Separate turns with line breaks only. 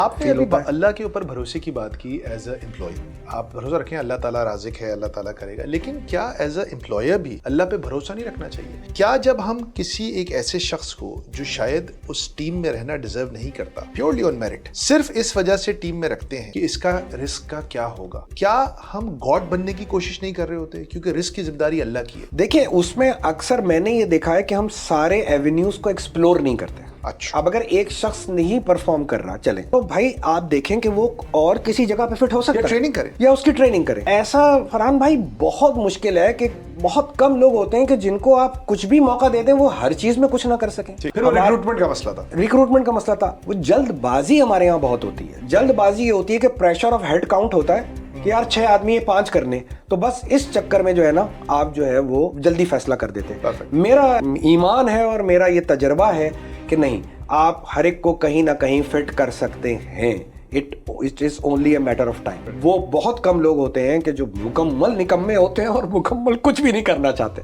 آپ نے ابھی اللہ کے اوپر بھروسے کی بات کی ایز اے امپلائی. آپ بھروسہ رکھیں اللہ تعالیٰ رازق ہے, اللہ تعالیٰ کرے گا, لیکن کیا ایز اے امپلائر بھی اللہ پہ بھروسہ نہیں رکھنا چاہیے؟ کیا جب ہم کسی ایک ایسے شخص کو جو شاید اس ٹیم میں رہنا ڈیزرو نہیں کرتا, پیورلی آن میرٹ, صرف اس وجہ سے ٹیم میں رکھتے ہیں کہ اس کا رسک کا کیا ہوگا, کیا ہم گاڈ بننے کی کوشش نہیں کر رہے ہوتے؟ کیونکہ رسک کی ذمہ داری اللہ کی ہے.
دیکھیں اس میں اکثر میں نے یہ دیکھا ہے کہ ہم سارے ایونیوز کو ایکسپلور نہیں کرتے.
اچھا,
اب اگر ایک شخص نہیں پرفارم کر رہا چلیں تو بھائی آپ دیکھیں کہ وہ اور کسی جگہ پہ فٹ ہو سکتا ہے,
ٹریننگ کرے
یا اس کی ٹریننگ کرے. ایسا فرحان بھائی بہت مشکل ہے کہ بہت کم لوگ ہوتے ہیں کہ جن کو آپ کچھ بھی موقع دے دیں وہ ہر چیز میں کچھ نہ کر سکیں.
پھر وہ ریکروٹمنٹ کا مسئلہ تھا.
ریکروٹمنٹ کا مسئلہ تھا. وہ جلد بازی ہمارے یہاں بہت ہوتی ہے. جلد بازی یہ ہوتی ہے کہ پریشر آف ہیڈ کاؤنٹ ہوتا ہے کہ یار 6 آدمی 5 کرنے, تو بس اس چکر میں جو ہے نا آپ جو ہے وہ جلدی فیصلہ کر دیتے ہیں. میرا ایمان ہے اور میرا یہ تجربہ ہے کہ نہیں, آپ ہر ایک کو کہیں نہ کہیں فٹ کر سکتے ہیں. It is only a matter of time. وہ بہت کم لوگ ہوتے ہیں کہ جو مکمل نکمے ہوتے ہیں اور مکمل کچھ بھی نہیں کرنا چاہتے.